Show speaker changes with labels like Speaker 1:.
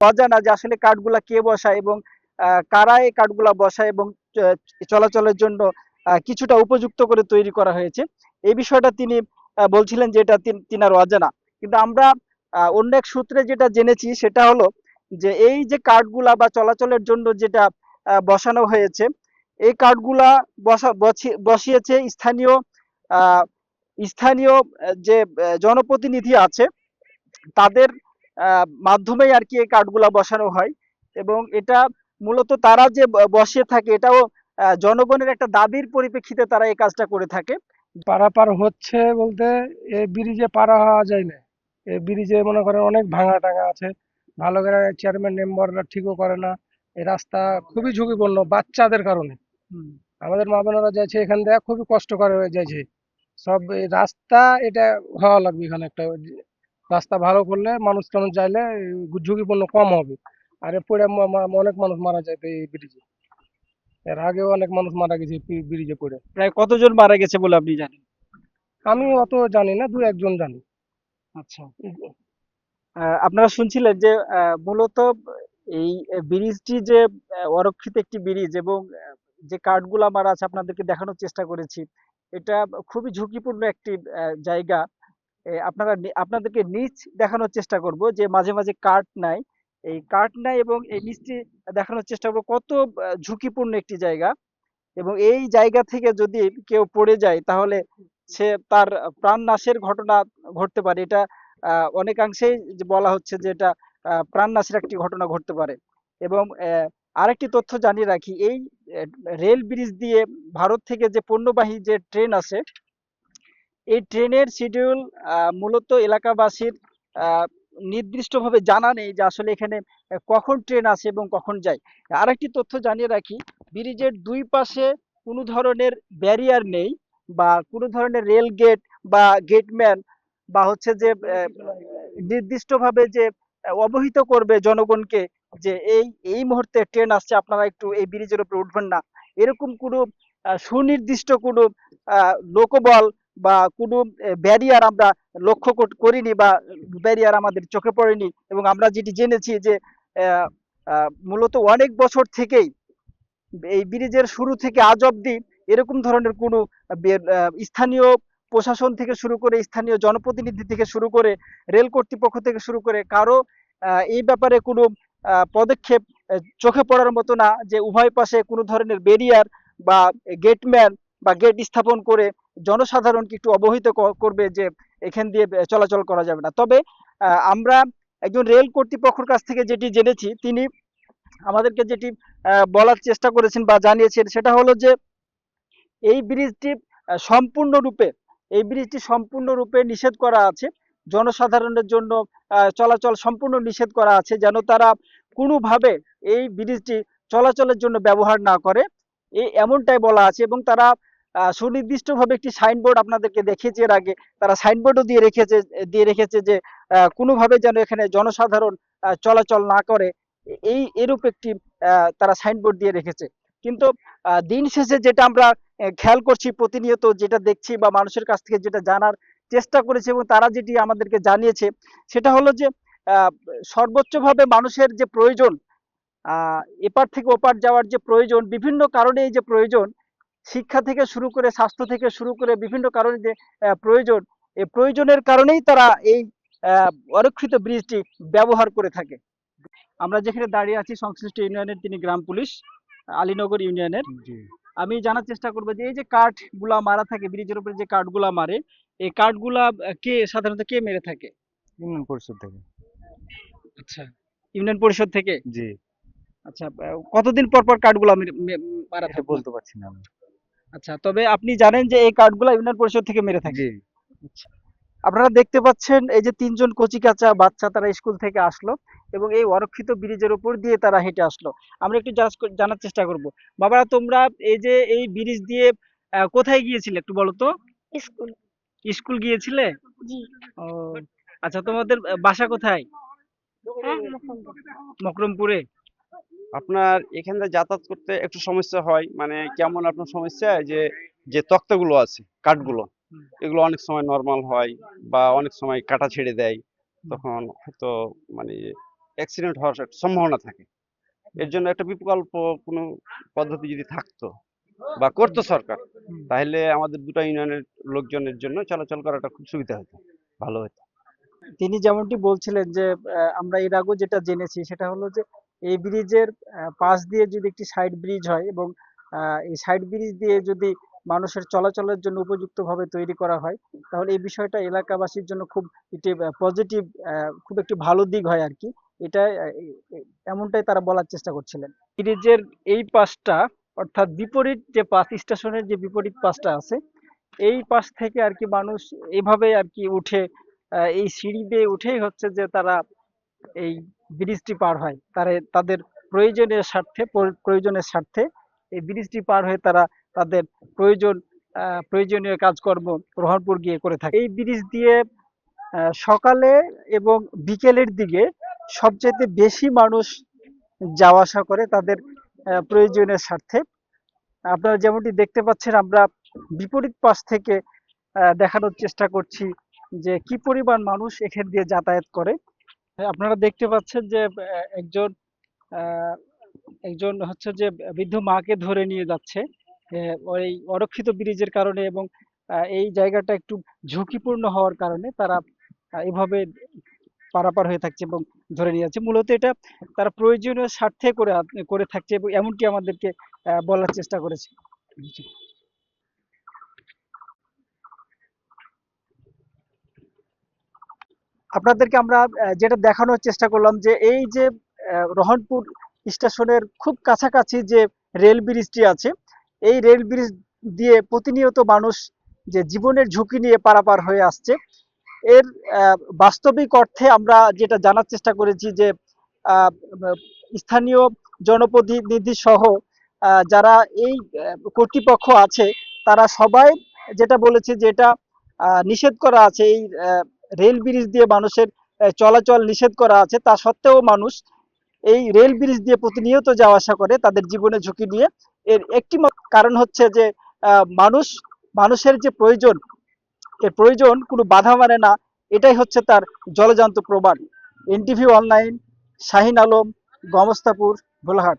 Speaker 1: অজানা যে আসলে কার্ডগুলা কে বসায় এবং কারা এই কার্ডগুলা বসায় এবং চলাচলের জন্য কিছুটা উপযুক্ত করে তৈরি করা হয়েছে। এই বিষয়টা তিনি বলছিলেন যে এটা তিনার অজানা। কিন্তু আমরা অন্য এক সূত্রে যেটা জেনেছি সেটা হলো যে এই যে কার্ডগুলা বা চলাচলের জন্য যেটা বসানো হয়েছে, এই কার্ডগুলা বসিয়েছে আহ, স্থানীয় যে জনপ্রতিনিধি আছে তাদের মাধ্যমেই আর কি এই কার্ডগুলা বসানো হয়। এবং এটা মূলত তারা যে বসিয়ে থাকে এটাও জনগণের একটা দাবির পরিপ্রেক্ষিতে তারা এই কাজটা করে থাকে।
Speaker 2: পারাপার হচ্ছে বলতে এই ব্রিজে পারা হওয়া যায় না। এই ব্রিজে মনে করেন অনেক ভাঙা টাঙা আছে, ভালো করে চেয়ারম্যান মেম্বাররা ঠিকও করে না। এই রাস্তা খুবই ঝুঁকিপূর্ণ বাচ্চাদের কারণে।
Speaker 1: হুম।
Speaker 2: আমাদের মা বোনেরা যাচ্ছে এখান থেকে খুবই কষ্টকর হয়ে যাচ্ছে সব। এই রাস্তা এটা হওয়া লাগবে, এখানে একটা রাস্তা ভালো করলে মানুষ টানুষ যাইলে ঝুঁকিপূর্ণ কম হবে। আর এ পড়ে অনেক মানুষ মারা যায় তো এই ব্রিজে। এর আগেও অনেক মানুষ মারা গেছে ব্রিজে পড়ে।
Speaker 1: প্রায় কতজন মারা গেছে বলে আপনি জানেন?
Speaker 2: আমি অত জানি না, দু একজন জানি।
Speaker 1: আচ্ছা। আপনারা শুনছিলেন যে মূলত এই ব্রিজটি যে অরক্ষিত একটি ব্রিজ এবং যে কাঠগুলা মারা আছে আপনাদেরকে দেখানোর চেষ্টা করেছি। এটা খুবই ঝুঁকিপূর্ণ একটি জায়গা। আপনাদেরকে নিচ দেখানোর চেষ্টা করব যে মাঝে মাঝে কাঠ নাই, এই কাঠ নাই এবং এই নিচটি দেখানোর চেষ্টা করবো কত ঝুঁকিপূর্ণ একটি জায়গা। এবং এই জায়গা থেকে যদি কেউ পড়ে যায় তাহলে সে তার প্রাণ নাশের ঘটনা ঘটতে পারে। এটা অনেকাংশেই যে বলা হচ্ছে যে এটা প্রাণ নাশের একটি ঘটনা ঘটতে পারে। এবং আরেকটি তথ্য জানিয়ে রাখি, এই রেল ব্রিজ দিয়ে ভারত থেকে যে পণ্যবাহী যে ট্রেন আছে, এই ট্রেনের শিডিউল মূলত এলাকাবাসীর আহ, নির্দিষ্টভাবে জানা নেই যে আসলে এখানে কখন ট্রেন আসে এবং কখন যায়। আরেকটি তথ্য জানিয়ে রাখি, ব্রিজের দুই পাশে কোনো ধরনের ব্যারিয়ার নেই বা কোনো ধরনের রেল গেট বা গেটম্যান বা হচ্ছে যে নির্দিষ্টভাবে যে অবহিত করবে জনগণকে যে এই এই মুহূর্তে ট্রেন আসছে আপনারা একটু এই ব্রিজের উপরে উঠবেন না, এরকম কোনো সুনির্দিষ্ট কোনো লোকবল বা কোনো ব্যারিয়ার আমরা লক্ষ্য করিনি বা ব্যারিয়ার আমাদের চোখে পড়েনি। এবং আমরা যেটি জেনেছি যে আহ, মূলত অনেক বছর থেকেই এই ব্রিজের শুরু থেকে আজ অব্দি এরকম ধরনের কোনো স্থানীয় প্রশাসন থেকে শুরু করে স্থানীয় জনপ্রতিনিধি থেকে শুরু করে রেল কর্তৃপক্ষ থেকে শুরু করে কারো এই ব্যাপারে কোনো পদক্ষেপ চোখে পড়ার মতো না যে উভয় পাশে কোনো ধরনের ব্যারিয়ার বা গেটম্যান বা গেট স্থাপন করে জনসাধারণকে একটু অবহিত করবে যে এখান দিয়ে চলাচল করা যাবে না। তবে আমরা একজন রেল কর্তৃপক্ষের কাছ থেকে যেটি জেনেছি তিনি আমাদেরকে যেটি বলার চেষ্টা করেছেন বা জানিয়েছেন সেটা হলো যে এই ব্রিজটি সম্পূর্ণরূপে এই ব্রিজটি সম্পূর্ণরূপে নিষেধ করা আছে। জনসাধারণের জন্য চলাচল সম্পূর্ণ নিষেধ করা আছে যেন তারা কোনোভাবে এই ব্রিজটি চলাচলের জন্য ব্যবহার না করে, এই এমনটাই বলা আছে। এবং তারা সুনির্দিষ্টভাবে একটি সাইনবোর্ড আপনাদেরকে দেখিয়েছে এর আগে, তারা সাইনবোর্ডও দিয়ে রেখেছে যে কোনোভাবে যেন এখানে জনসাধারণ চলাচল না করে, এই এরূপ একটি তারা সাইনবোর্ড দিয়ে রেখেছে। কিন্তু দিন শেষে যেটা আমরা খেয়াল করছি প্রতিনিয়ত, যেটা দেখছি বা মানুষের কাছ থেকে যেটা জানার চেষ্টা করেছি এবং তারা যেটি আমাদেরকে জানিয়েছে সেটা হলো যে আহ, সর্বোচ্চভাবে মানুষের যে প্রয়োজন, এপার থেকে ওপার যাওয়ার যে প্রয়োজন, বিভিন্ন কারণে এই যে প্রয়োজন, শিক্ষা থেকে শুরু করে স্বাস্থ্য থেকে শুরু করে বিভিন্ন কারণে যে প্রয়োজন, এই প্রয়োজনের কারণেই তারা এই আহ, অরক্ষিত ব্রিজটি ব্যবহার করে থাকে। আমরা যেখানে দাঁড়িয়ে আছি সংশ্লিষ্ট ইউনিয়নের তিনি গ্রাম পুলিশ, আলীনগর ইউনিয়নের।
Speaker 2: জি।
Speaker 1: আমি জানার চেষ্টা করবো যে এই যে কাঠ গুলা মারা থাকে ব্রিজের উপরে, যে কাঠ গুলা মারে, এই কাঠ গুলা কে সাধারণত কে মেরে থাকে?
Speaker 2: ইউনিয়ন পরিষদ থেকে।
Speaker 1: আচ্ছা, ইউনিয়ন পরিষদ থেকে।
Speaker 2: জি।
Speaker 1: আচ্ছা, কতদিন পর পর কাঠ গুলা মারা
Speaker 2: এটা
Speaker 1: থাকে?
Speaker 2: বলতে পারছি না আমি।
Speaker 1: আচ্ছা, তবে আপনি জানেন যে এই কাঠ গুলা ইউনিয়ন পরিষদ থেকে মেরে থাকে।
Speaker 2: জি।
Speaker 1: আচ্ছা। আপনারা দেখতে পাচ্ছেন এই যে তিনজন কচিকাঁচা বাচ্চা তারা স্কুল থেকে আসলো এবং এই অরক্ষিত ব্রিজের উপর দিয়ে তারা হেঁটে আসলো। আমরা একটু জানার চেষ্টা করব, বাবারা তোমরা এই যে এই ব্রিজ দিয়ে কোথায় গিয়েছিলে একটু বলো তো?
Speaker 3: স্কুল।
Speaker 1: স্কুল গিয়েছিলে?
Speaker 3: জি।
Speaker 1: ও, আচ্ছা, তোমাদের বাসা কোথায়?
Speaker 3: হ্যাঁ, মুকুন্দপুর।
Speaker 1: মকরমপুরে।
Speaker 4: আপনার এখান থেকে যাতায়াত করতে একটু সমস্যা হয়, মানে কেমন আপনার সমস্যা, যে যে তক্তাগুলো আছে,
Speaker 1: হুম,
Speaker 4: কাঠগুলো,
Speaker 1: হুম,
Speaker 4: এগুলো অনেক সময় নরমাল হয় বা অনেক সময় কাটা ছেড়ে দেয়।
Speaker 1: হুম।
Speaker 4: তখন হয়তো মানে অ্যাক্সিডেন্ট হওয়ার একটা সম্ভাবনা থাকে। এর জন্য একটা বিকল্প কোনো পদ্ধতি যদি থাকতো বা করতো সরকার, তাহলে আমাদের দুটো ইউনিয়নের লোকজনের জন্য চলাচল করাটা খুব সুবিধা হতো, ভালো হতো।
Speaker 1: তিনি যেমনটি বলছিলেন যে আমরা এর আগেও যেটা জেনেছি সেটা হলো যে এই ব্রিজের পাশ দিয়ে যদি একটি সাইড ব্রিজ হয় এবং এই সাইড ব্রিজ দিয়ে যদি মানুষের চলাচলের জন্য উপযুক্তভাবে তৈরি করা হয়, তাহলে এই বিষয়টা এলাকাবাসীর জন্য খুব একটি পজিটিভ, খুব একটি ভালো দিক হয় আর কি। এটা এমনটাই তারা বলার চেষ্টা করছিলেন। ব্রিজের এই পাশটা, অর্থাৎ বিপরীত যে পাশ, স্টেশনের যে বিপরীত পাশটা আছে, এই পাশ থেকে আর কি মানুষ এইভাবে আর কি উঠে, এই সিঁড়ি দিয়ে উঠেই হচ্ছে যে তারা এই ব্রিজটি পার হয়। তাদের প্রয়োজনের স্বার্থে এই ব্রিজটি পার হয়ে তারা তাদের প্রয়োজনীয় কাজকর্ম রহনপুর গিয়ে করে থাকে। এই ব্রিজ দিয়ে সকালে এবং বিকেলের দিকে সবচেয়ে বেশি মানুষ যাওয়া আসা করে তাদের প্রয়োজনের স্বার্থে। আপনারা যেমনটি দেখতে পাচ্ছেন, আমরা বিপরীত পাশ থেকে দেখানোর চেষ্টা করছি যে কি পরিমাণ মানুষ এখান দিয়ে যাতায়াত করে। আপনারা দেখতে পাচ্ছেন যে একজন আহ, একজন হচ্ছে যে বৃদ্ধ মাকে ধরে নিয়ে যাচ্ছে ওই অরক্ষিত ব্রিজের কারণে, এবং এই জায়গাটা একটু ঝুঁকিপূর্ণ হওয়ার কারণে তারা এভাবে পারাপার হয়ে থাকছে এবং ধরে নিয়ে যাচ্ছে। মূলত এটা তারা প্রয়োজনীয় স্বার্থে করে থাকছে এবং এমনটি আমাদেরকে বলার চেষ্টা করেছে। আপনাদেরকে আমরা যেটা দেখানোর চেষ্টা করলাম যে এই যে রহনপুর স্টেশনের খুব কাছাকাছি যে রেল ব্রিজটি আছে, এই রেল ব্রিজ দিয়ে প্রতিনিয়ত মানুষ যে জীবনের ঝুঁকি নিয়ে পারাপার হয়ে আসছে। এর বাস্তবিক অর্থে আমরা যেটা জানার চেষ্টা করেছি যে আহ, স্থানীয় জনপ্রতিনিধি সহ যারা এই কর্তৃপক্ষ আছে, তারা সবাই যেটা বলেছে যে এটা নিষেধ করা আছে, এই রেল ব্রিজ দিয়ে মানুষের চলাচল নিষেধ করা আছে, তা সত্ত্বেও মানুষ এই রেল ব্রিজ দিয়ে প্রতিনিয়ত যাওয়া আসা করে তাদের জীবনের ঝুঁকি নিয়ে। এর একটি কারণ হচ্ছে যে মানুষের যে প্রয়োজন, এর প্রয়োজন কোনো বাধা মানে না, এটাই হচ্ছে তার জলজান্ত প্রমাণ। NTV online, Shaheen Alam, Gomastapur, Bholahat.